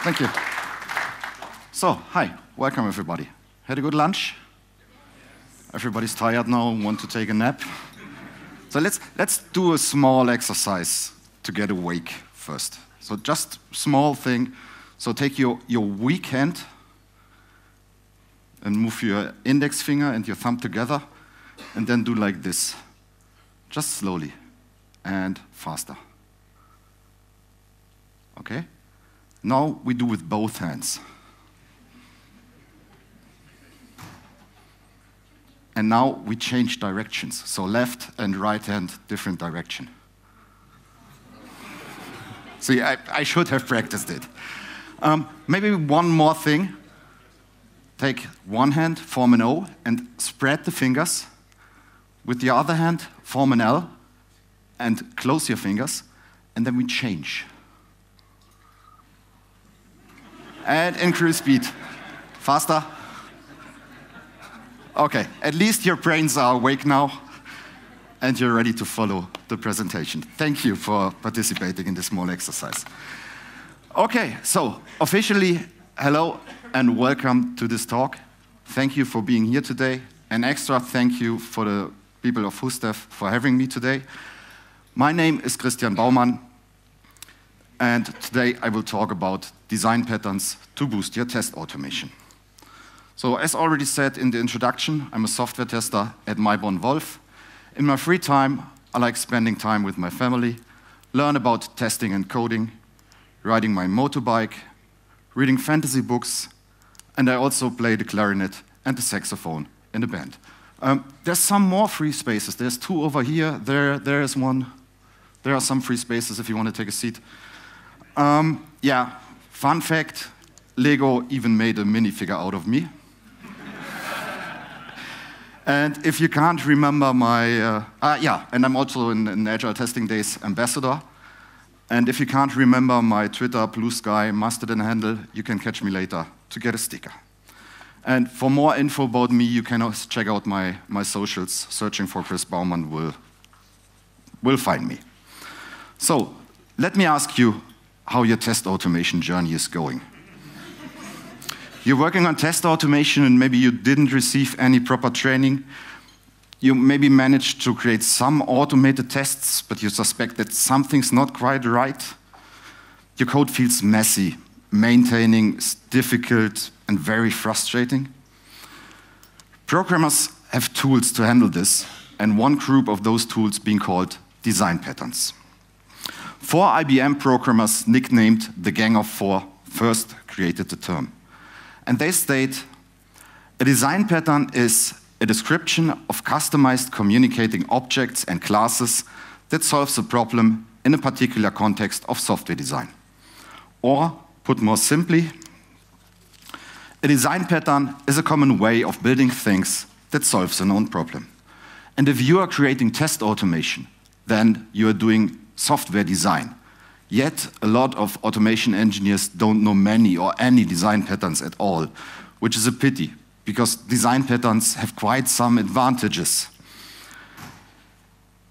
Thank you. So, hi, welcome everybody. Had a good lunch? Everybody's tired now and want to take a nap? So let's do a small exercise to get awake first. So just small thing. So take your weak hand and move your index finger and your thumb together and then do like this. Just slowly and faster. Okay? Now we do with both hands. And now we change directions. So left and right hand, different direction. See, I should have practiced it. Maybe one more thing. Take one hand, form an O, and spread the fingers. With the other hand, form an L, and close your fingers, and then we change. And increase speed. Faster. Okay, at least your brains are awake now, and you're ready to follow the presentation. Thank you for participating in this small exercise. Okay, so officially, hello and welcome to this talk. Thank you for being here today. An extra thank you for the people of HUSTEF for having me today. My name is BAUMANN, and today I will talk about design patterns to boost your test automation. So as already said in the introduction, I'm a software tester at Wolf. In my free time, I like spending time with my family, learn about testing and coding, riding my motorbike, reading fantasy books, and I also play the clarinet and the saxophone in the band. There's some more free spaces. There's two over here. There is one. There are some free spaces if you want to take a seat. Yeah, fun fact, Lego even made a minifigure out of me. And if you can't remember my, and I'm also an Agile Testing Days ambassador. And if you can't remember my Twitter, Blue Sky, Mustard and Handle, you can catch me later to get a sticker. And for more info about me, you can also check out my socials. Searching for Chris Baumann will find me. So let me ask you how your test automation journey is going. You're working on test automation and maybe you didn't receive any proper training. You maybe managed to create some automated tests, but you suspect that something's not quite right. Your code feels messy. Maintaining is difficult and very frustrating. Programmers have tools to handle this, and one group of those tools being called design patterns. 4 IBM programmers nicknamed the Gang of 4 first created the term. And they state, a design pattern is a description of customized communicating objects and classes that solves a problem in a particular context of software design. Or, put more simply, a design pattern is a common way of building things that solves a known problem. And if you are creating test automation, then you are doing software design. Yet, a lot of automation engineers don't know many or any design patterns at all, which is a pity, because design patterns have quite some advantages.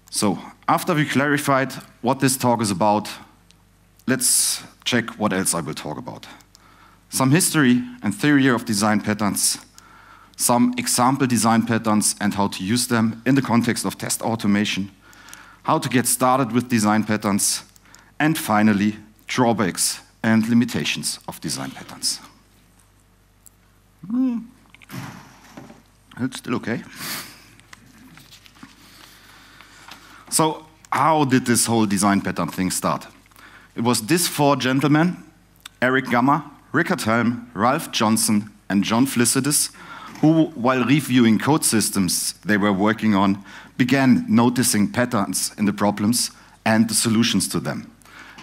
So, after we clarified what this talk is about, let's check what else I will talk about. Some history and theory of design patterns, some example design patterns and how to use them in the context of test automation, how to get started with design patterns, and finally, drawbacks and limitations of design patterns. It's still okay. So, how did this whole design pattern thing start? It was these 4 gentlemen, Eric Gamma, Rickard Helm, Ralph Johnson, and John Flicidis, who, while reviewing code systems they were working on, began noticing patterns in the problems and the solutions to them.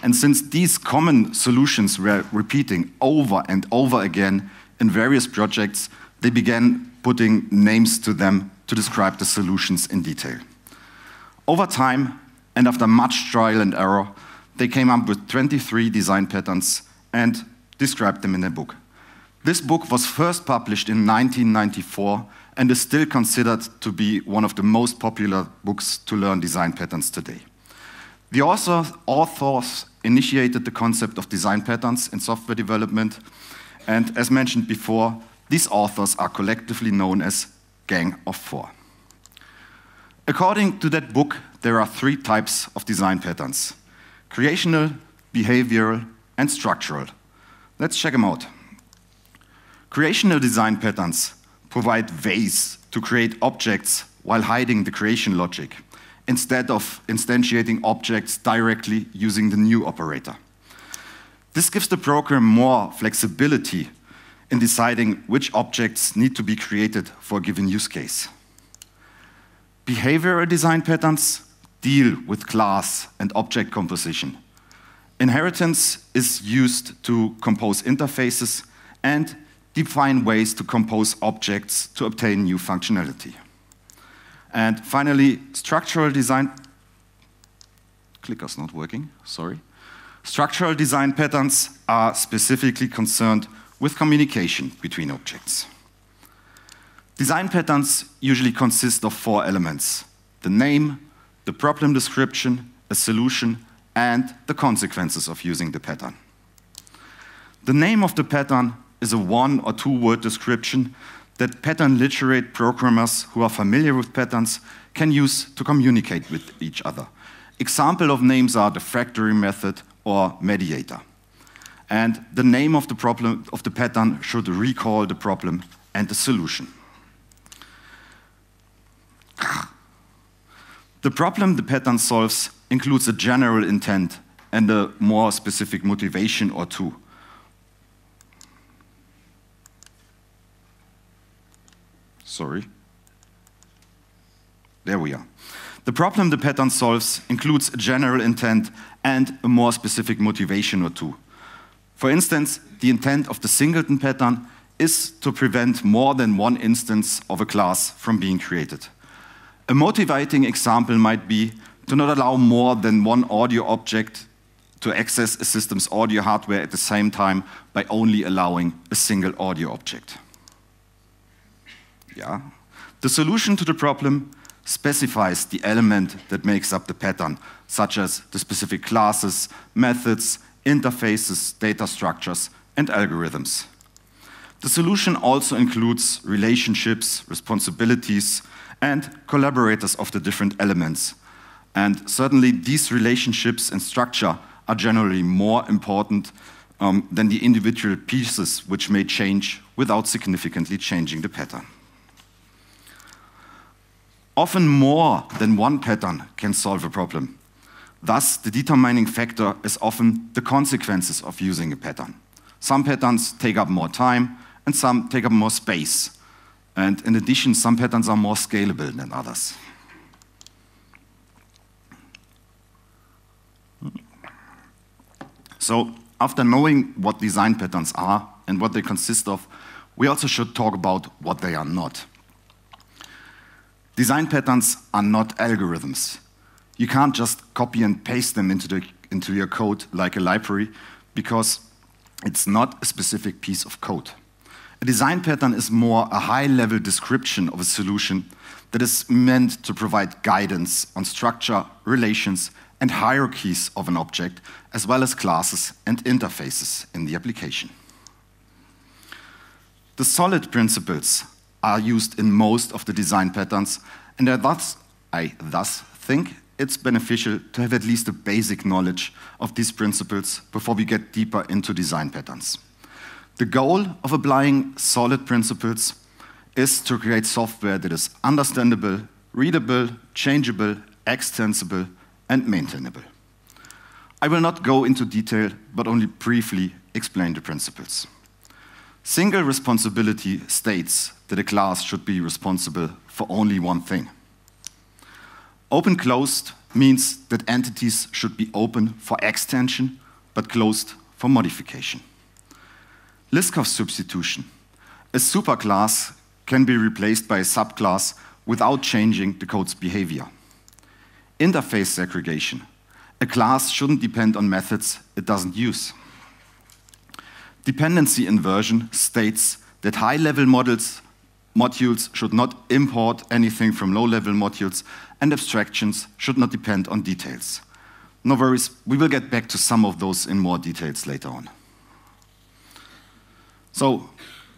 And since these common solutions were repeating over and over again in various projects, they began putting names to them to describe the solutions in detail. Over time, and after much trial and error, they came up with 23 design patterns and described them in a book. This book was first published in 1994 and is still considered to be one of the most popular books to learn design patterns today. The authors initiated the concept of design patterns in software development. And as mentioned before, these authors are collectively known as Gang of Four. According to that book, there are 3 types of design patterns: creational, behavioral, and structural. Let's check them out. Creational design patterns provide ways to create objects while hiding the creation logic, instead of instantiating objects directly using the new operator. This gives the program more flexibility in deciding which objects need to be created for a given use case. Behavioral design patterns deal with class and object composition. Inheritance is used to compose interfaces and define ways to compose objects to obtain new functionality. And finally, structural design, clicker's not working, sorry. Structural design patterns are specifically concerned with communication between objects. Design patterns usually consist of 4 elements: the name, the problem description, a solution, and the consequences of using the pattern. The name of the pattern is a 1- or 2-word description that pattern literate programmers who are familiar with patterns can use to communicate with each other. Example of names are the factory method or mediator. And the name of the problem of the pattern should recall the problem and the solution. The problem the pattern solves includes a general intent and a more specific motivation or two. Sorry. There we are. The problem the pattern solves includes a general intent and a more specific motivation or two. For instance, the intent of the singleton pattern is to prevent more than one instance of a class from being created. A motivating example might be to not allow more than one audio object to access a system's audio hardware at the same time by only allowing a single audio object. Yeah. The solution to the problem specifies the element that makes up the pattern, such as the specific classes, methods, interfaces, data structures, and algorithms. The solution also includes relationships, responsibilities, and collaborators of the different elements. And certainly these relationships and structure are generally more important than the individual pieces, which may change without significantly changing the pattern. Often more than one pattern can solve a problem. Thus, the determining factor is often the consequences of using a pattern. Some patterns take up more time, and some take up more space. And in addition, some patterns are more scalable than others. So, after knowing what design patterns are and what they consist of, we also should talk about what they are not. Design patterns are not algorithms. You can't just copy and paste them into your code like a library, because it's not a specific piece of code. A design pattern is more a high-level description of a solution that is meant to provide guidance on structure, relations, and hierarchies of an object, as well as classes and interfaces in the application. The solid principles are used in most of the design patterns, and I thus think it's beneficial to have at least a basic knowledge of these principles before we get deeper into design patterns. The goal of applying solid principles is to create software that is understandable, readable, changeable, extensible, and maintainable. I will not go into detail, but only briefly explain the principles. Single responsibility states that a class should be responsible for only one thing. Open-closed means that entities should be open for extension, but closed for modification. Liskov substitution. A superclass can be replaced by a subclass without changing the code's behavior. Interface segregation. A class shouldn't depend on methods it doesn't use. Dependency inversion states that high-level modules should not import anything from low-level modules, and abstractions should not depend on details. no worries, we will get back to some of those in more details later on. So,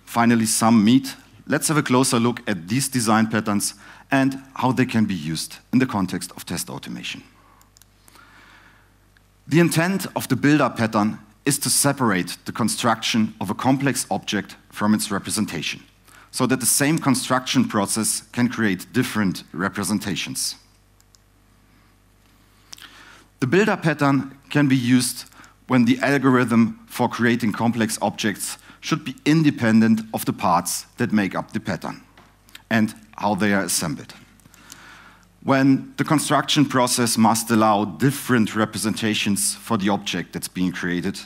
finally, some meat. Let's have a closer look at these design patterns and how they can be used in the context of test automation. The intent of the builder pattern is to separate the construction of a complex object from its representation, so that the same construction process can create different representations. The builder pattern can be used when the algorithm for creating complex objects should be independent of the parts that make up the pattern and how they are assembled. When the construction process must allow different representations for the object that's being created.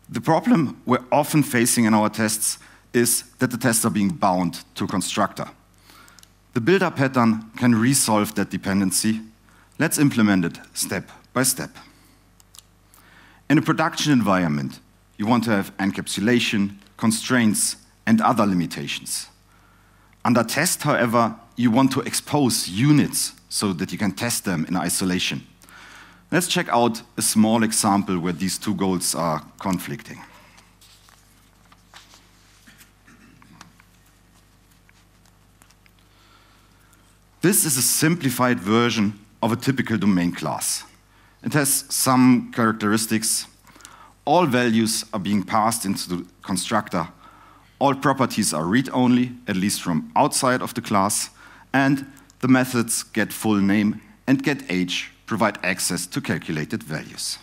The problem we're often facing in our tests is that the tests are being bound to a constructor. The builder pattern can resolve that dependency. Let's implement it step by step. In a production environment, you want to have encapsulation, constraints, and other limitations. Under test, however, you want to expose units so that you can test them in isolation. Let's check out a small example where these two goals are conflicting. This is a simplified version of a typical domain class. It has some characteristics. All values are being passed into the constructor. All properties are read-only, at least from outside of the class, and the methods get full name and get age provide access to calculated values.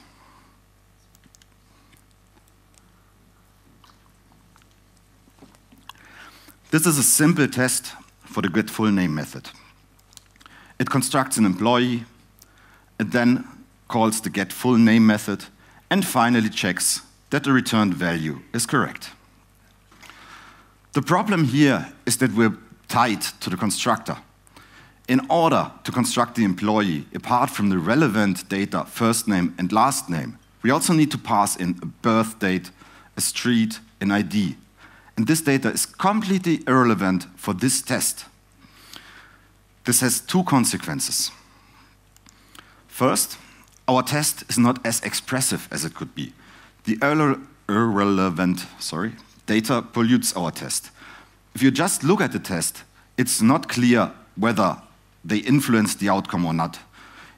This is a simple test for the get full name method. It constructs an employee, it then calls the get full name method, and finally checks that the returned value is correct. The problem here is that we're tied to the constructor. In order to construct the employee, apart from the relevant data, first name and last name, we also need to pass in a birth date, a street, an ID. And this data is completely irrelevant for this test. This has two consequences. First, our test is not as expressive as it could be. The irrelevant data pollutes our test. If you just look at the test, it's not clear whether they influence the outcome or not.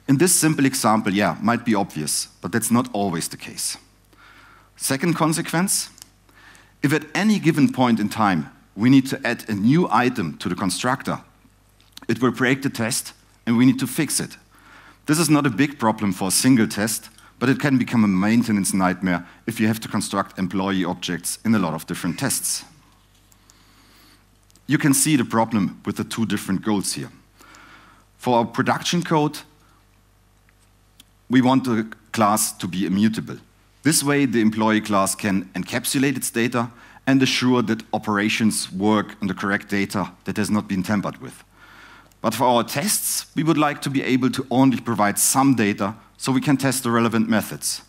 In this simple example, yeah, might be obvious, but that's not always the case. Second consequence, if at any given point in time we need to add a new item to the constructor, it will break the test and we need to fix it. This is not a big problem for a single test, but it can become a maintenance nightmare if you have to construct employee objects in a lot of different tests. You can see the problem with the two different goals here. For our production code, we want the class to be immutable. This way, the employee class can encapsulate its data and assure that operations work on the correct data that has not been tampered with. But for our tests, we would like to be able to only provide some data so we can test the relevant methods.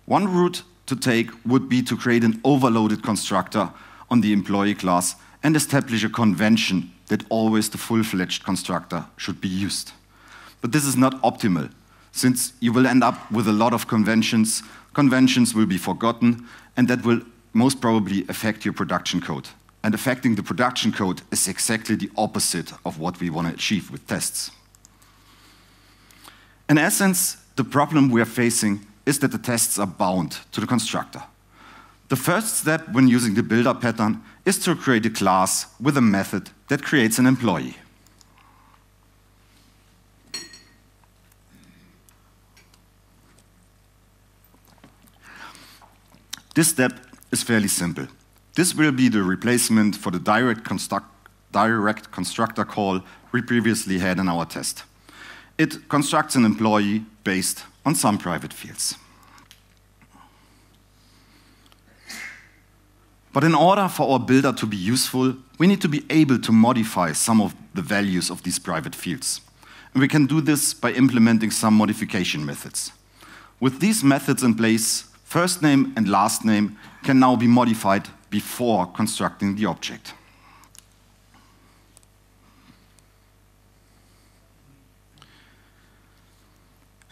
One route to take would be to create an overloaded constructor on the employee class and establish a convention that always the full-fledged constructor should be used. But this is not optimal, since you will end up with a lot of conventions. Conventions will be forgotten, and that will most probably affect your production code. And affecting the production code is exactly the opposite of what we want to achieve with tests. In essence, the problem we are facing is that the tests are bound to the constructor. The first step when using the builder pattern is to create a class with a method that creates an employee. This step is fairly simple. This will be the replacement for the direct constructor call we previously had in our test. It constructs an employee based on some private fields. But in order for our builder to be useful, we need to be able to modify some of the values of these private fields. And we can do this by implementing some modification methods. With these methods in place, first name and last name can now be modified before constructing the object.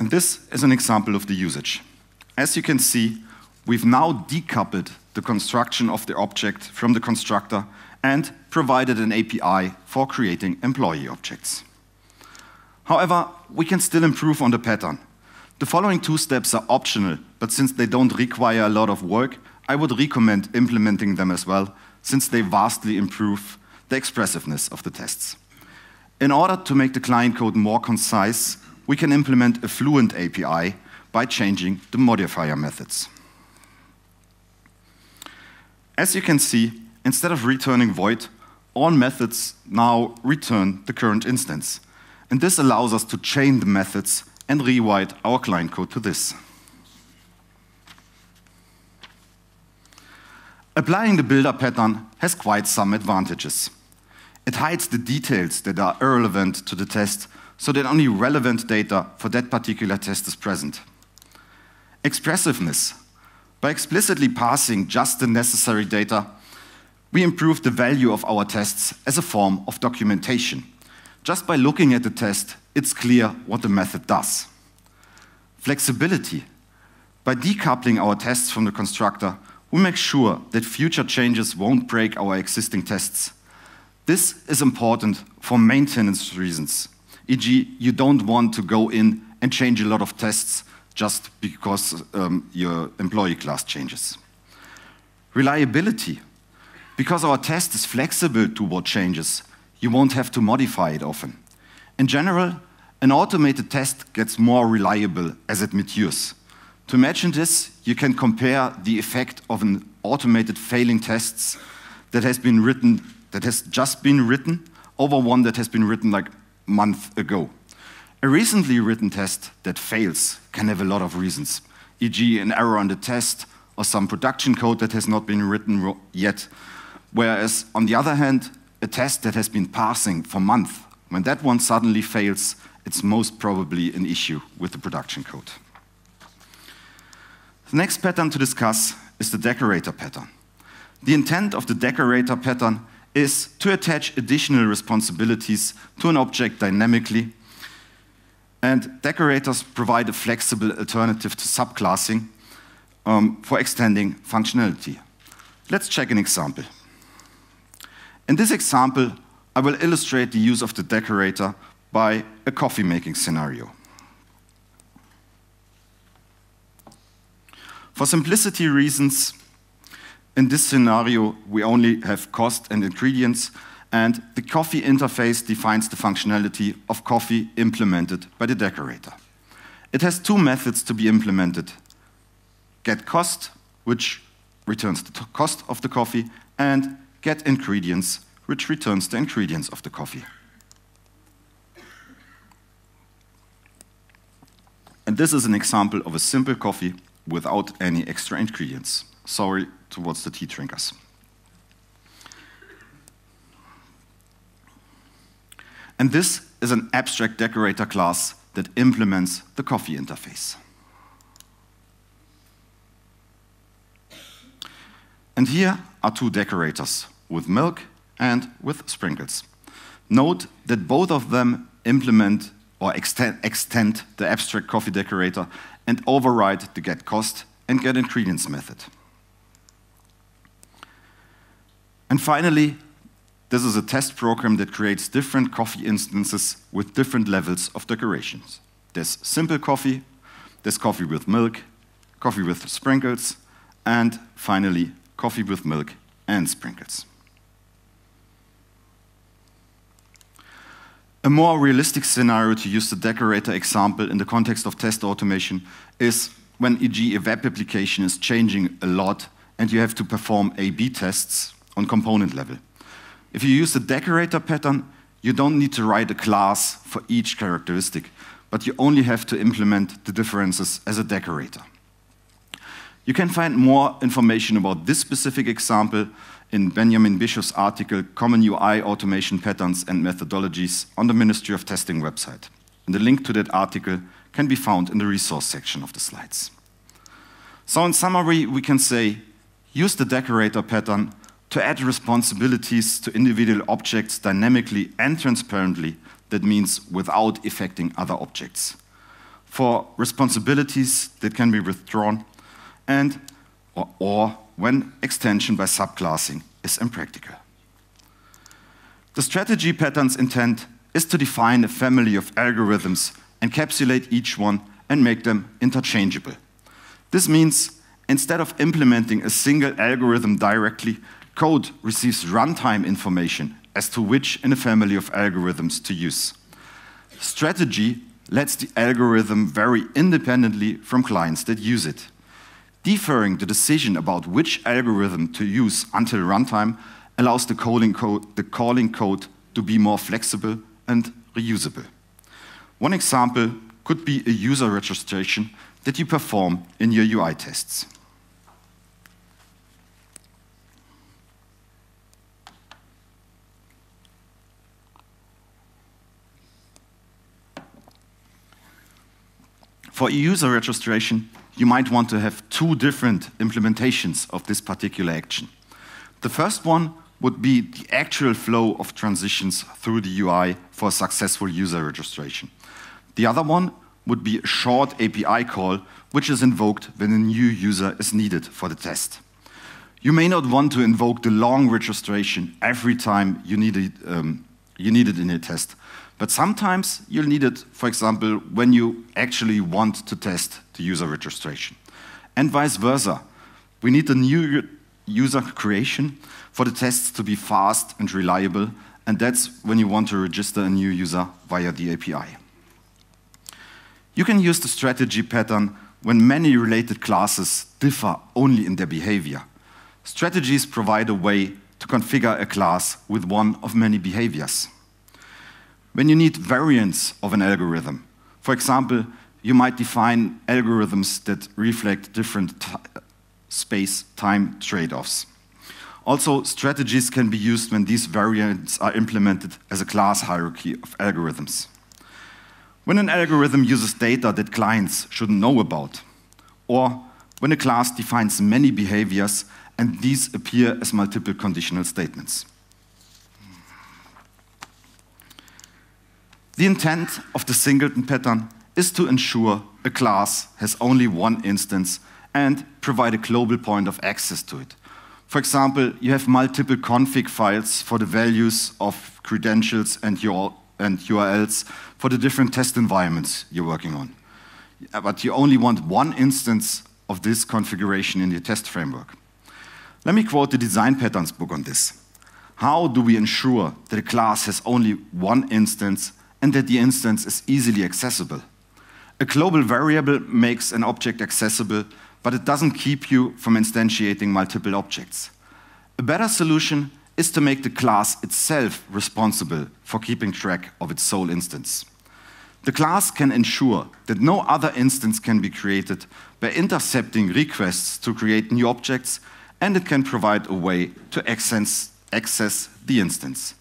And this is an example of the usage. As you can see, we've now decoupled the construction of the object from the constructor and provided an API for creating employee objects. However, we can still improve on the pattern. The following 2 steps are optional, but since they don't require a lot of work, I would recommend implementing them as well, since they vastly improve the expressiveness of the tests. In order to make the client code more concise, we can implement a fluent API by changing the modifier methods. As you can see, instead of returning void, all methods now return the current instance. And this allows us to chain the methods and rewrite our client code to this. Applying the builder pattern has quite some advantages. It hides the details that are irrelevant to the test, so that only relevant data for that particular test is present. Expressiveness. By explicitly passing just the necessary data, we improve the value of our tests as a form of documentation. Just by looking at the test, it's clear what the method does. Flexibility. By decoupling our tests from the constructor, we make sure that future changes won't break our existing tests. This is important for maintenance reasons. E.g., you don't want to go in and change a lot of tests just because your employee class changes. Reliability. Because our test is flexible toward changes, you won't have to modify it often. In general, an automated test gets more reliable as it matures. To imagine this, you can compare the effect of an automated failing test that has just been written over one that has been written like a month ago. A recently written test that fails can have a lot of reasons, e.g. an error on the test or some production code that has not been written yet. Whereas, on the other hand, a test that has been passing for months, when that one suddenly fails, it's most probably an issue with the production code. The next pattern to discuss is the decorator pattern. The intent of the decorator pattern is to attach additional responsibilities to an object dynamically, and decorators provide a flexible alternative to subclassing for extending functionality. Let's check an example. In this example, I will illustrate the use of the decorator by a coffee making scenario. For simplicity reasons, in this scenario, we only have cost and ingredients, and the coffee interface defines the functionality of coffee implemented by the decorator. It has 2 methods to be implemented: getCost, which returns the cost of the coffee, and getIngredients, which returns the ingredients of the coffee. And this is an example of a simple coffee without any extra ingredients. Sorry towards the tea drinkers. And this is an abstract decorator class that implements the coffee interface. And here are 2 decorators, with milk and with sprinkles. Note that both of them implement or extend the abstract coffee decorator and override the getCost and getIngredients method. And finally, this is a test program that creates different coffee instances with different levels of decorations. There's simple coffee, there's coffee with milk, coffee with sprinkles, and finally, coffee with milk and sprinkles. A more realistic scenario to use the decorator example in the context of test automation is when, e.g., a web application is changing a lot and you have to perform A/B tests on component level. If you use the decorator pattern, you don't need to write a class for each characteristic, but you only have to implement the differences as a decorator. You can find more information about this specific example in Benjamin Bischof's article, Common UI Automation Patterns and Methodologies, on the Ministry of Testing website. And the link to that article can be found in the resource section of the slides. So in summary, we can say, use the decorator pattern to add responsibilities to individual objects dynamically and transparently, that means without affecting other objects. for responsibilities that can be withdrawn, and or when extension by subclassing is impractical. The strategy pattern's intent is to define a family of algorithms, encapsulate each one, and make them interchangeable. This means instead of implementing a single algorithm directly, code receives runtime information as to which in a family of algorithms to use. Strategy lets the algorithm vary independently from clients that use it. Deferring the decision about which algorithm to use until runtime allows the calling code to be more flexible and reusable. One example could be a user registration that you perform in your UI tests. For a user registration, you might want to have two different implementations of this particular action. The first one would be the actual flow of transitions through the UI for a successful user registration. The other one would be a short API call, which is invoked when a new user is needed for the test. You may not want to invoke the long registration every time you need it in your test, but sometimes you'll need it, for example, when you actually want to test the user registration. And vice versa. We need the new user creation for the tests to be fast and reliable, and that's when you want to register a new user via the API. You can use the strategy pattern when many related classes differ only in their behavior. Strategies provide a way to configure a class with one of many behaviors. When you need variants of an algorithm, for example, you might define algorithms that reflect different space-time trade-offs. Also, strategies can be used when these variants are implemented as a class hierarchy of algorithms. When an algorithm uses data that clients shouldn't know about, or when a class defines many behaviors and these appear as multiple conditional statements. The intent of the singleton pattern is to ensure a class has only one instance and provide a global point of access to it. For example, you have multiple config files for the values of credentials and URLs for the different test environments you're working on. But you only want one instance of this configuration in your test framework. Let me quote the design patterns book on this. How do we ensure that a class has only one instance and that the instance is easily accessible? A global variable makes an object accessible, but it doesn't keep you from instantiating multiple objects. A better solution is to make the class itself responsible for keeping track of its sole instance. The class can ensure that no other instance can be created by intercepting requests to create new objects, and it can provide a way to access the instance.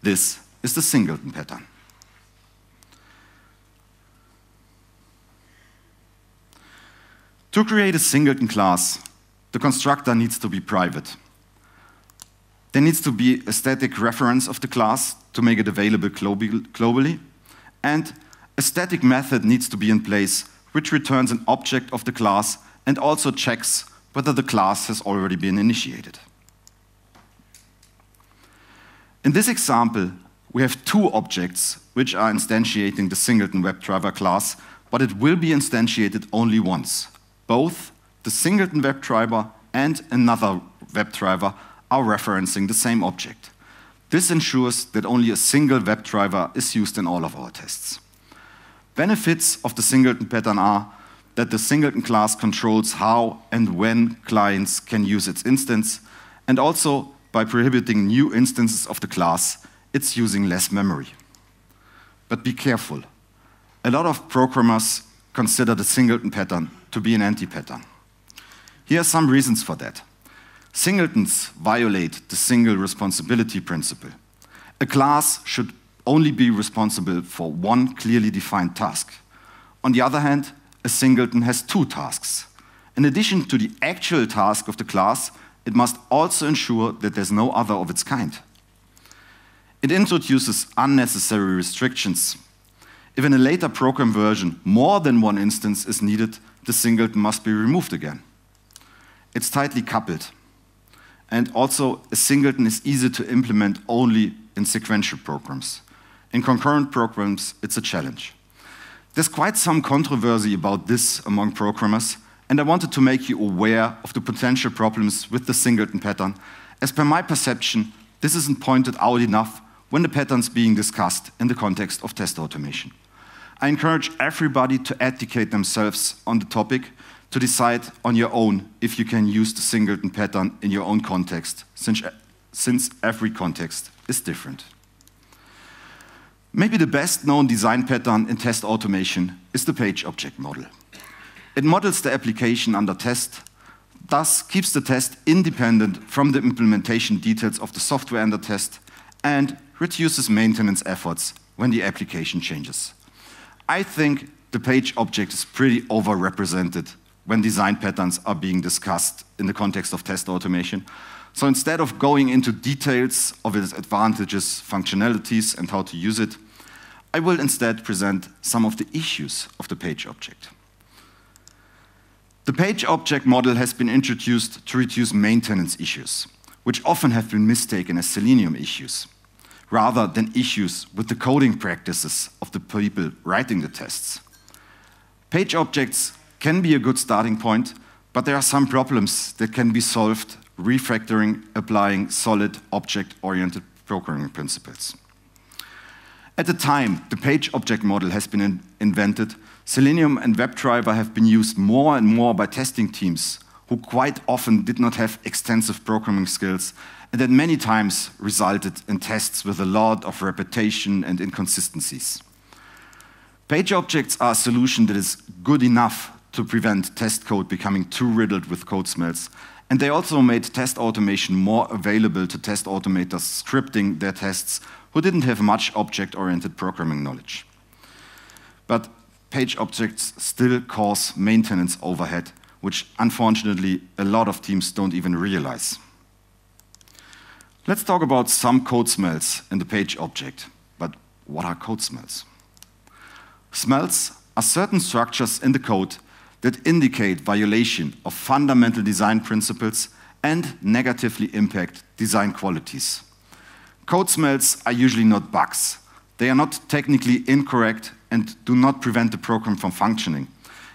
This is the singleton pattern. To create a singleton class, the constructor needs to be private. There needs to be a static reference of the class to make it available globally, and a static method needs to be in place which returns an object of the class and also checks whether the class has already been initiated. In this example, we have two objects which are instantiating the singleton WebDriver class, but it will be instantiated only once. Both the singleton WebDriver and another WebDriver are referencing the same object. This ensures that only a single WebDriver is used in all of our tests. Benefits of the singleton pattern are that the singleton class controls how and when clients can use its instance, and also by prohibiting new instances of the class, it's using less memory. But be careful. A lot of programmers consider the singleton pattern to be an anti-pattern. Here are some reasons for that. Singletons violate the single responsibility principle. A class should only be responsible for one clearly defined task. On the other hand, a singleton has two tasks. In addition to the actual task of the class, it must also ensure that there's no other of its kind. It introduces unnecessary restrictions. If in a later program version more than one instance is needed, the singleton must be removed again. It's tightly coupled. And also, a singleton is easy to implement only in sequential programs. In concurrent programs, it's a challenge. There's quite some controversy about this among programmers, and I wanted to make you aware of the potential problems with the singleton pattern, as per my perception, this isn't pointed out enough when the pattern's being discussed in the context of test automation. I encourage everybody to educate themselves on the topic, to decide on your own if you can use the singleton pattern in your own context, since every context is different. Maybe the best known design pattern in test automation is the page object model. It models the application under test, thus keeps the test independent from the implementation details of the software under test, and reduces maintenance efforts when the application changes. I think the page object is pretty overrepresented when design patterns are being discussed in the context of test automation. So instead of going into details of its advantages, functionalities, and how to use it, I will instead present some of the issues of the page object. The page object model has been introduced to reduce maintenance issues, which often have been mistaken as Selenium issues, rather than issues with the coding practices of the people writing the tests. Page objects can be a good starting point, but there are some problems that can be solved refactoring, applying solid object-oriented programming principles. At the time the page object model has been invented, Selenium and WebDriver have been used more and more by testing teams who quite often did not have extensive programming skills and that many times resulted in tests with a lot of repetition and inconsistencies. Page objects are a solution that is good enough to prevent test code becoming too riddled with code smells, and they also made test automation more available to test automators scripting their tests who didn't have much object-oriented programming knowledge. But page objects still cause maintenance overhead, which unfortunately a lot of teams don't even realize. Let's talk about some code smells in the page object. But what are code smells? Smells are certain structures in the code that indicate violation of fundamental design principles and negatively impact design qualities. Code smells are usually not bugs. They are not technically incorrect and do not prevent the program from functioning.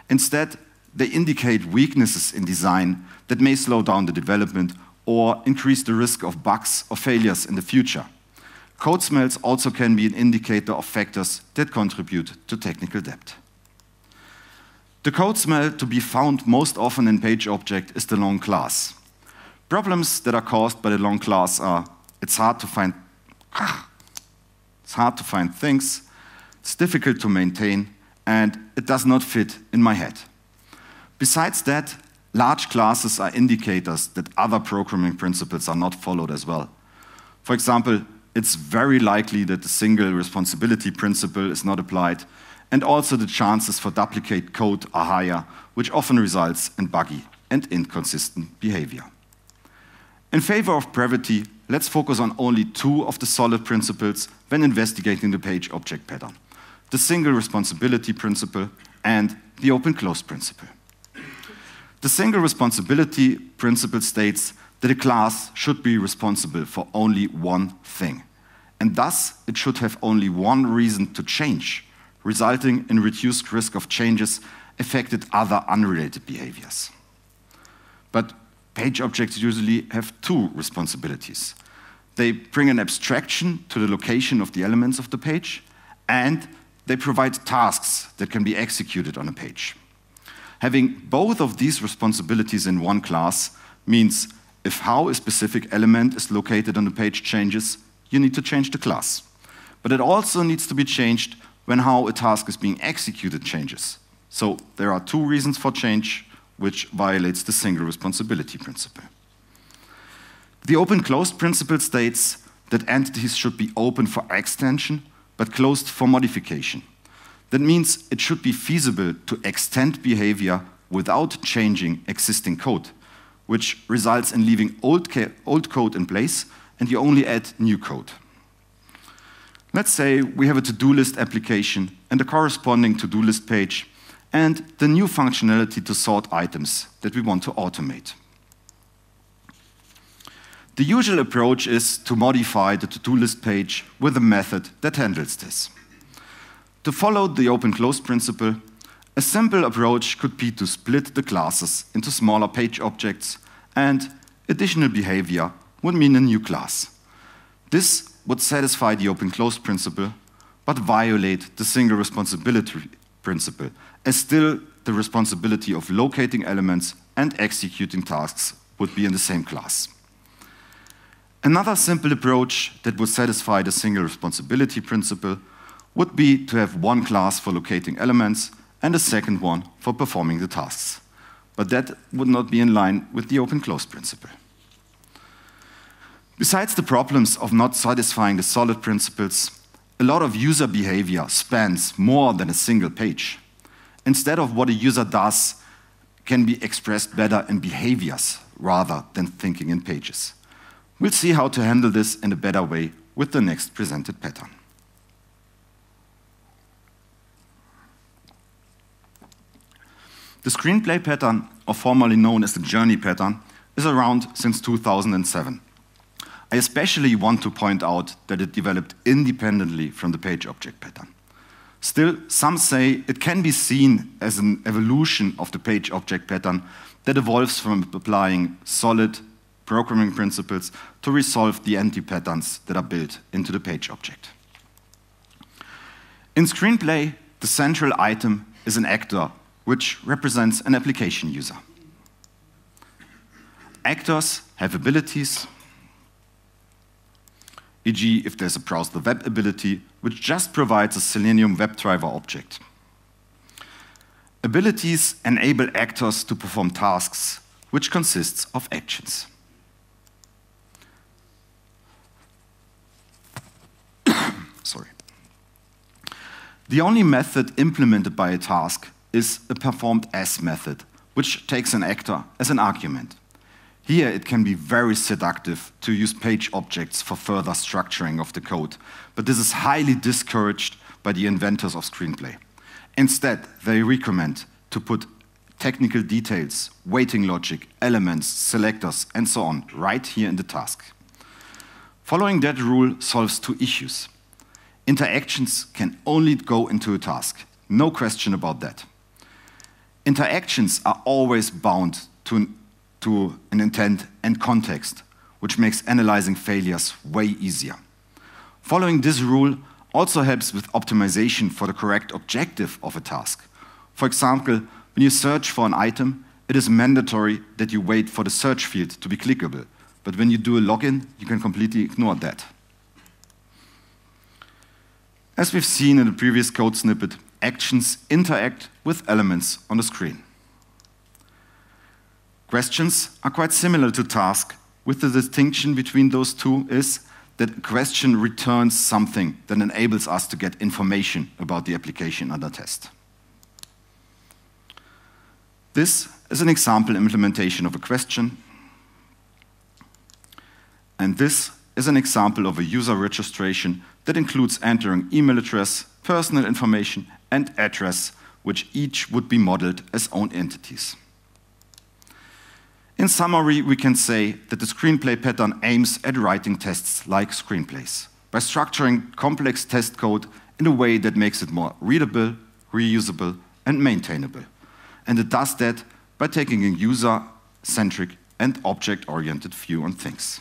Instead, they indicate weaknesses in design that may slow down the development or increase the risk of bugs or failures in the future. Code smells also can be an indicator of factors that contribute to technical debt. The code smell to be found most often in page object is the long class. Problems that are caused by the long class are it's hard to find things, it's difficult to maintain, and it does not fit in my head. Besides that, large classes are indicators that other programming principles are not followed as well. For example, it's very likely that the single responsibility principle is not applied, and also the chances for duplicate code are higher, which often results in buggy and inconsistent behavior. In favor of brevity, let's focus on only two of the solid principles when investigating the page object pattern: the single responsibility principle and the open-close principle. The single responsibility principle states that a class should be responsible for only one thing, and thus it should have only one reason to change, resulting in reduced risk of changes affecting other unrelated behaviors. But page objects usually have two responsibilities. They bring an abstraction to the location of the elements of the page, and they provide tasks that can be executed on a page. Having both of these responsibilities in one class means if how a specific element is located on the page changes, you need to change the class. But it also needs to be changed when how a task is being executed changes. So there are two reasons for change, which violates the single responsibility principle. The open-closed principle states that entities should be open for extension, but closed for modification. That means it should be feasible to extend behavior without changing existing code, which results in leaving old code in place and you only add new code. Let's say we have a to-do list application and a corresponding to-do list page and the new functionality to sort items that we want to automate. The usual approach is to modify the to-do list page with a method that handles this. To follow the open-close principle, a simple approach could be to split the classes into smaller page objects, and additional behavior would mean a new class. This would satisfy the open-close principle, but violate the single responsibility principle, as still the responsibility of locating elements and executing tasks would be in the same class. Another simple approach that would satisfy the single responsibility principle would be to have one class for locating elements and a second one for performing the tasks. But that would not be in line with the open-close principle. Besides the problems of not satisfying the solid principles, a lot of user behavior spans more than a single page. Instead of what a user does can be expressed better in behaviors rather than thinking in pages. We'll see how to handle this in a better way with the next presented pattern. The screenplay pattern, or formerly known as the journey pattern, is around since 2007. I especially want to point out that it developed independently from the page object pattern. Still, some say it can be seen as an evolution of the page object pattern that evolves from applying solid programming principles to resolve the anti-patterns that are built into the page object. In screenplay, the central item is an actor, which represents an application user. Actors have abilities, e.g. if there's a browse the web ability, which just provides a Selenium WebDriver object. Abilities enable actors to perform tasks, which consists of actions. Sorry. The only method implemented by a task is a performed as method, which takes an actor as an argument. Here it can be very seductive to use page objects for further structuring of the code, but this is highly discouraged by the inventors of screenplay. Instead, they recommend to put technical details, weighting logic, elements, selectors, and so on right here in the task. Following that rule solves two issues. Interactions can only go into a task, no question about that. Interactions are always bound to an intent and context, which makes analyzing failures way easier. Following this rule also helps with optimization for the correct objective of a task. For example, when you search for an item, it is mandatory that you wait for the search field to be clickable. But when you do a login, you can completely ignore that. As we've seen in the previous code snippet, actions interact with elements on the screen. Questions are quite similar to tasks, with the distinction between those two is that a question returns something that enables us to get information about the application under test. This is an example implementation of a question, and this is an example of a user registration that includes entering email address, personal information, and address, which each would be modeled as own entities. In summary, we can say that the screenplay pattern aims at writing tests like screenplays by structuring complex test code in a way that makes it more readable, reusable, and maintainable. And it does that by taking a user-centric and object-oriented view on things.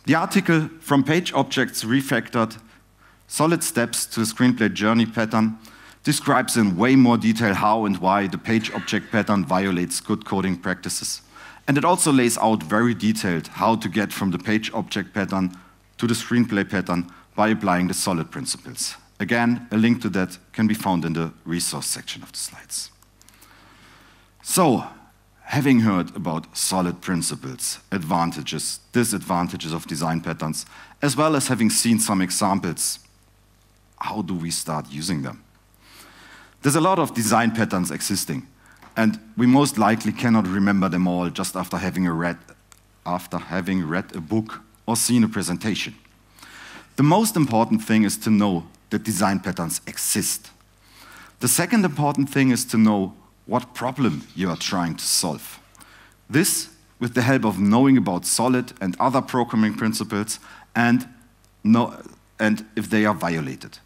The article From Page Objects Refactored: Solid Steps to the Screenplay Journey Pattern describes in way more detail how and why the page object pattern violates good coding practices. And it also lays out very detailed how to get from the page object pattern to the screenplay pattern by applying the solid principles. Again, a link to that can be found in the resource section of the slides. So, having heard about solid principles, advantages, disadvantages of design patterns, as well as having seen some examples, how do we start using them? There's a lot of design patterns existing, and we most likely cannot remember them all just after having read a book or seen a presentation. The most important thing is to know that design patterns exist. The second important thing is to know what problem you are trying to solve. This with the help of knowing about solid and other programming principles and if they are violated.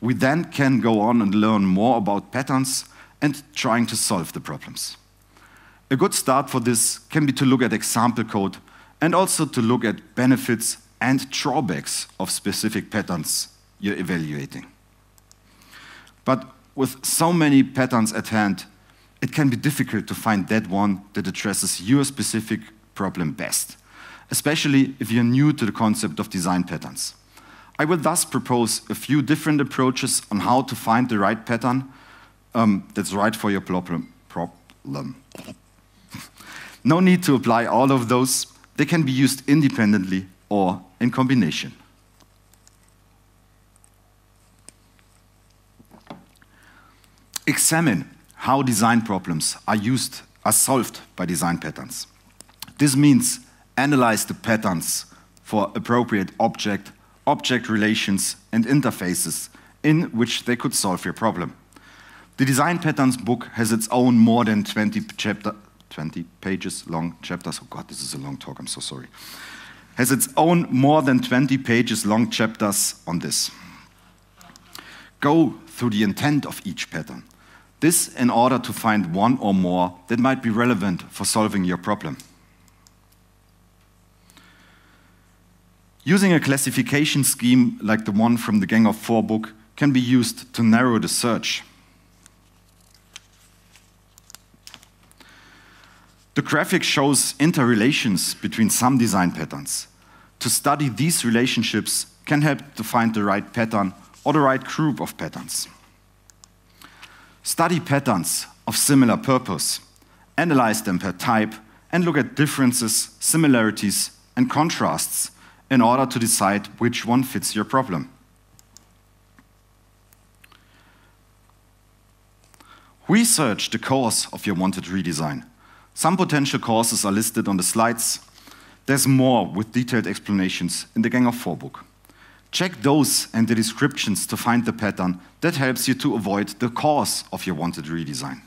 We then can go on and learn more about patterns and trying to solve the problems. A good start for this can be to look at example code and also to look at benefits and drawbacks of specific patterns you're evaluating. But with so many patterns at hand, it can be difficult to find that one that addresses your specific problem best, especially if you're new to the concept of design patterns. I will thus propose a few different approaches on how to find the right pattern that's right for your problem. No need to apply all of those. They can be used independently or in combination. Examine how design problems are solved by design patterns. This means analyze the patterns for appropriate object relations, and interfaces in which they could solve your problem. The design patterns book has its own more than 20 pages long chapters. Oh God, this is a long talk, I'm so sorry. Has its own more than 20 pages long chapters on this. Go through the intent of each pattern. This in order to find one or more that might be relevant for solving your problem. Using a classification scheme like the one from the Gang of Four book can be used to narrow the search. The graphic shows interrelations between some design patterns. To study these relationships can help to find the right pattern or the right group of patterns. Study patterns of similar purpose, analyze them per type, and look at differences, similarities, and contrasts in order to decide which one fits your problem. Research the cause of your wanted redesign. Some potential causes are listed on the slides. There's more with detailed explanations in the Gang of Four book. Check those and the descriptions to find the pattern that helps you to avoid the cause of your wanted redesign.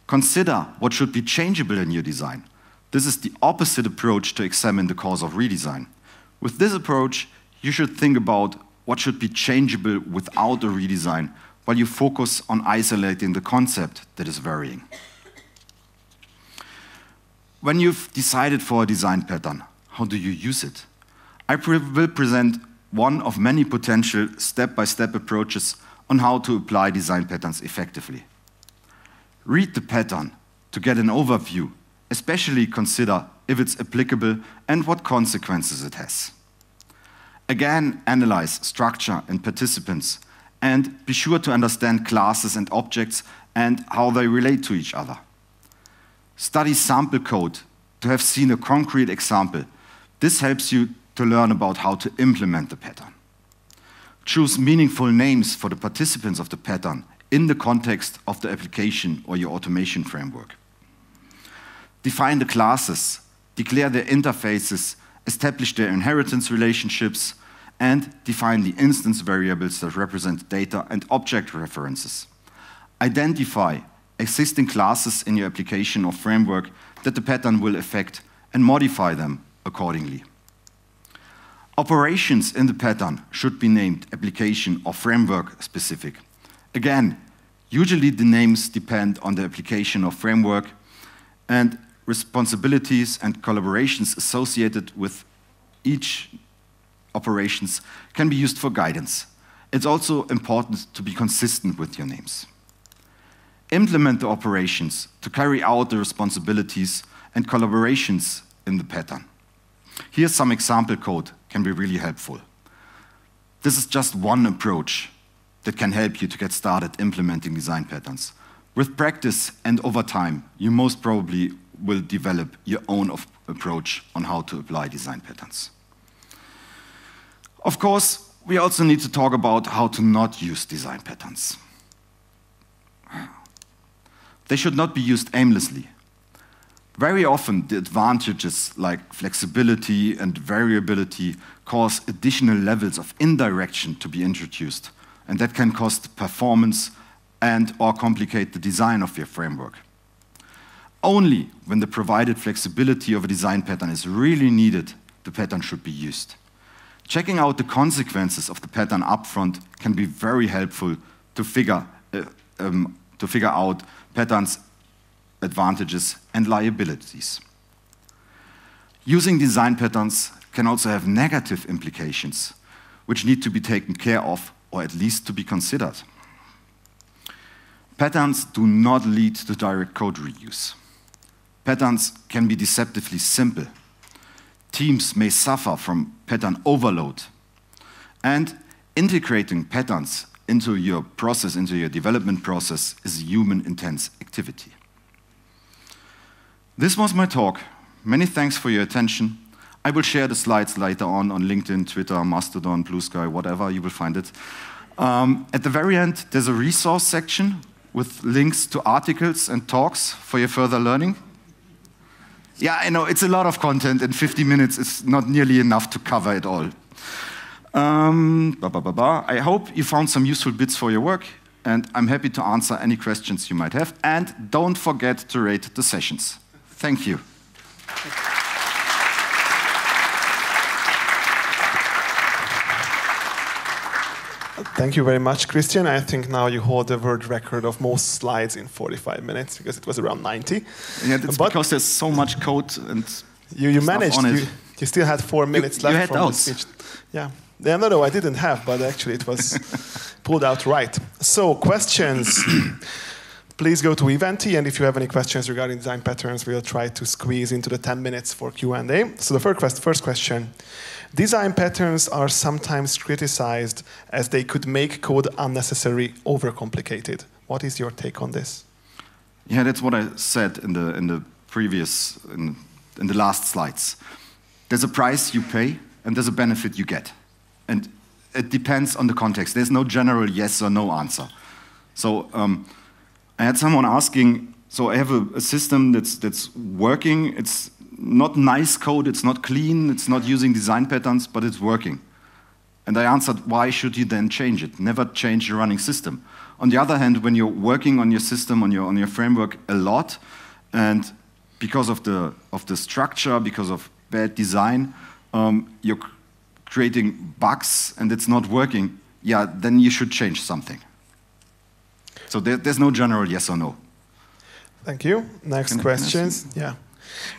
Consider what should be changeable in your design. This is the opposite approach to examine the cause of redesign. With this approach, you should think about what should be changeable without a redesign, while you focus on isolating the concept that is varying. When you've decided for a design pattern, how do you use it? I will present one of many potential step-by-step approaches on how to apply design patterns effectively. Read the pattern to get an overview, especially consider if it's applicable and what consequences it has. Again, analyze structure and participants, and be sure to understand classes and objects and how they relate to each other. Study sample code to have seen a concrete example. This helps you to learn about how to implement the pattern. Choose meaningful names for the participants of the pattern in the context of the application or your automation framework. Define the classes, declare their interfaces, establish their inheritance relationships, and define the instance variables that represent data and object references. Identify existing classes in your application or framework that the pattern will affect and modify them accordingly. Operations in the pattern should be named application or framework specific. Again, usually the names depend on the application or framework, and responsibilities and collaborations associated with each operations can be used for guidance. It's also important to be consistent with your names. Implement the operations to carry out the responsibilities and collaborations in the pattern. Here's some example code can be really helpful. This is just one approach that can help you to get started implementing design patterns. With practice and over time, you most probably will develop your own approach on how to apply design patterns. Of course, we also need to talk about how to not use design patterns. They should not be used aimlessly. Very often, the advantages like flexibility and variability cause additional levels of indirection to be introduced, and that can cost performance and/or complicate the design of your framework. Only when the provided flexibility of a design pattern is really needed, the pattern should be used. Checking out the consequences of the pattern upfront can be very helpful to figure out patterns' advantages and liabilities. Using design patterns can also have negative implications, which need to be taken care of or at least to be considered. Patterns do not lead to direct code reuse. Patterns can be deceptively simple. Teams may suffer from pattern overload. And integrating patterns into your process, into your development process, is a human-intense activity. This was my talk. Many thanks for your attention. I will share the slides later on LinkedIn, Twitter, Mastodon, Blue Sky, whatever, you will find it. At the very end, there's a resource section with links to articles and talks for your further learning. Yeah, I know, it's a lot of content, and 50 minutes is not nearly enough to cover it all. I hope you found some useful bits for your work, and I'm happy to answer any questions you might have. And don't forget to rate the sessions. Thank you. Thank you very much, Christian. I think now you hold the world record of most slides in 45 minutes, because it was around 90. Yeah, that's because there's so much code and you managed. On it. You still had 4 minutes left you had from those. the speech. Yeah. No, I didn't have, but actually it was pulled out right. So, questions. Please go to Eventy, and if you have any questions regarding design patterns, we'll try to squeeze into the 10 minutes for Q&A. So the first question. Design patterns are sometimes criticized as they could make code unnecessarily overcomplicated. What is your take on this? Yeah, that's what I said in the last slides. There's a price you pay, and there's a benefit you get. And it depends on the context. There's no general yes or no answer. So I had someone asking, so I have a system that's working. It's not nice code, it's not clean, it's not using design patterns, but it's working. And I answered, why should you then change it? Never change your running system. On the other hand, when you're working on your system, on your framework a lot, and because of the structure, because of bad design, you're creating bugs and it's not working, yeah, then you should change something. So there's no general yes or no. Thank you. Next questions. Yeah.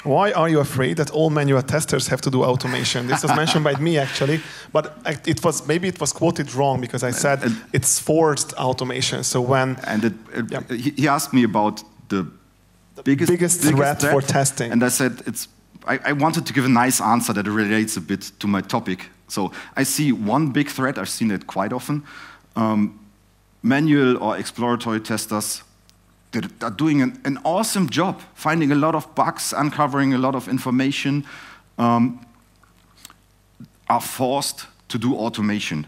Why are you afraid that all manual testers have to do automation? This was mentioned by me, actually, but maybe it was quoted wrong, because I said it's forced automation. So when he asked me about the biggest threat for testing, and I said I wanted to give a nice answer that relates a bit to my topic. So I see one big threat. I've seen it quite often. Manual or exploratory testers that are doing an awesome job, finding a lot of bugs, uncovering a lot of information, are forced to do automation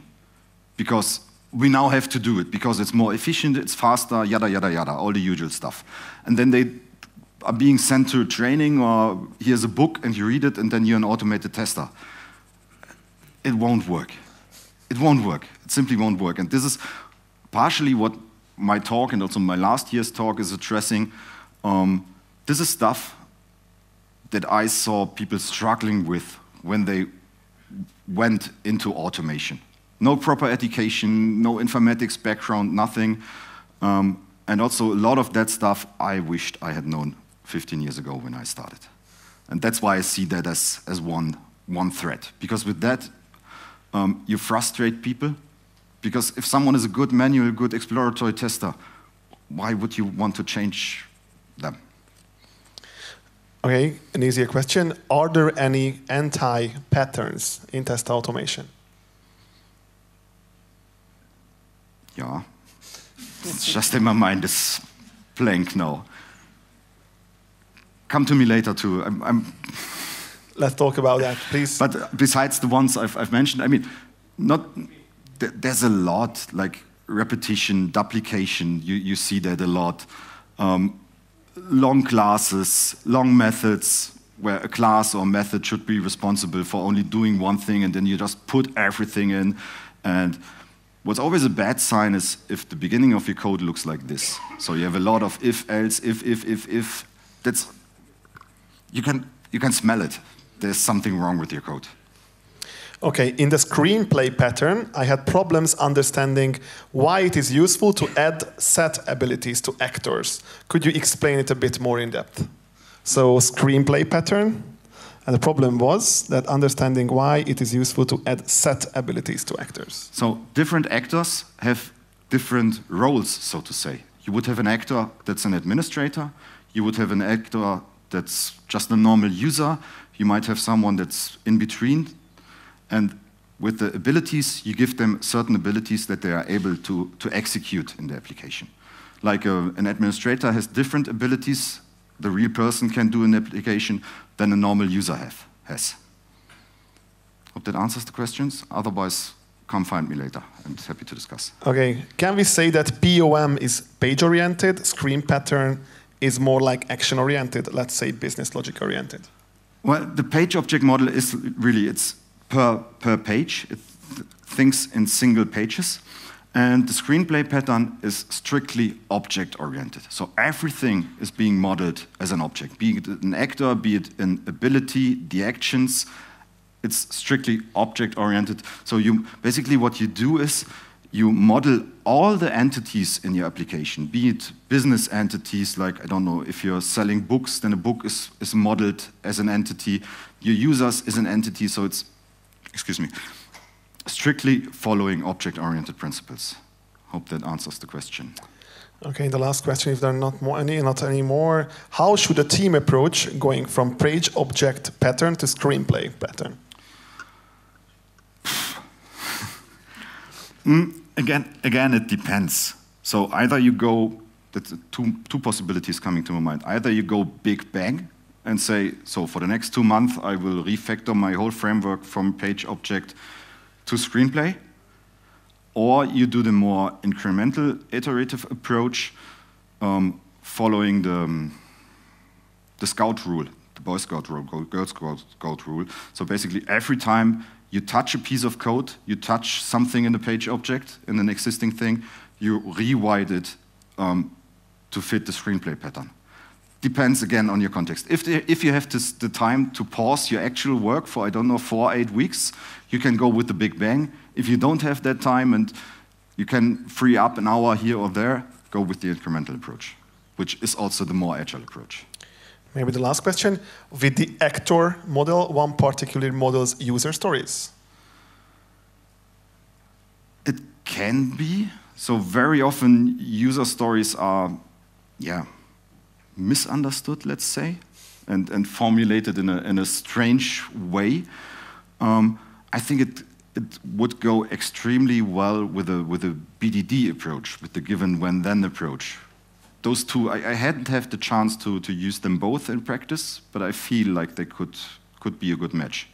because we now have to do it, because it's more efficient, it's faster, yada, yada, yada, all the usual stuff. And then they are being sent to training, or here's a book and you read it and then you're an automated tester. It won't work. It won't work. It simply won't work. And this is partially what my talk and also my last year's talk is addressing. This is stuff that I saw people struggling with when they went into automation. No proper education, no informatics background, nothing. And also a lot of that stuff I wished I had known 15 years ago when I started. And that's why I see that as one threat. Because with that, you frustrate people. Because if someone is a good manual, good exploratory tester, why would you want to change them? Okay, an easier question. Are there any anti-patterns in test automation? Yeah. It's just in my mind is blank now. Come to me later too. Let's talk about that, please. But besides the ones I've mentioned, I mean, there's a lot, like repetition, duplication, you see that a lot. long classes, long methods, where a class or method should be responsible for only doing one thing, and then you just put everything in. And what's always a bad sign is if the beginning of your code looks like this. So you have a lot of if, else, if. That's, you can smell it. There's something wrong with your code. Okay, in the screenplay pattern, I had problems understanding why it is useful to add set abilities to actors. Could you explain it a bit more in depth? So screenplay pattern, and the problem was that understanding why it is useful to add set abilities to actors. So different actors have different roles, so to say. You would have an actor that's an administrator. You would have an actor that's just a normal user. You might have someone that's in between. And with the abilities, you give them certain abilities that they are able to execute in the application. Like an administrator has different abilities the real person can do in the application than a normal user has. Hope that answers the questions. Otherwise, come find me later. I'm happy to discuss. Okay, can we say that BOM is page-oriented, screen pattern is more like action-oriented, let's say business logic-oriented? Well, the page object model is really, it's per page. It thinks in single pages. And the screenplay pattern is strictly object-oriented. So everything is being modeled as an object, be it an actor, be it an ability, the actions. It's strictly object-oriented. So basically what you do is you model all the entities in your application, be it business entities, like, I don't know, if you're selling books, then a book is modeled as an entity. Your users is an entity, so it's, excuse me, strictly following object-oriented principles. Hope that answers the question. Okay, the last question, if there are not any more. How should a team approach going from page object pattern to screenplay pattern? Again, it depends. So either you go, that's two possibilities coming to my mind. Either you go big bang and say, so for the next 2 months, I will refactor my whole framework from page object to screenplay, or you do the more incremental iterative approach following the Scout rule, the Boy Scout rule, Girl Scout rule. So basically every time you touch a piece of code, you touch something in the page object, in an existing thing, you rewrite it to fit the screenplay pattern. Depends again on your context. If you have the time to pause your actual work for, I don't know, 4 or 8 weeks, you can go with the big bang. If you don't have that time and you can free up an hour here or there, go with the incremental approach, which is also the more agile approach. Maybe the last question. With the actor model, one particular model's user stories? It can be. So very often user stories are, misunderstood, let's say, and formulated in a strange way. I think it would go extremely well with a BDD approach, with the given when then approach. Those two, I hadn't had the chance to use them both in practice, but I feel like they could be a good match.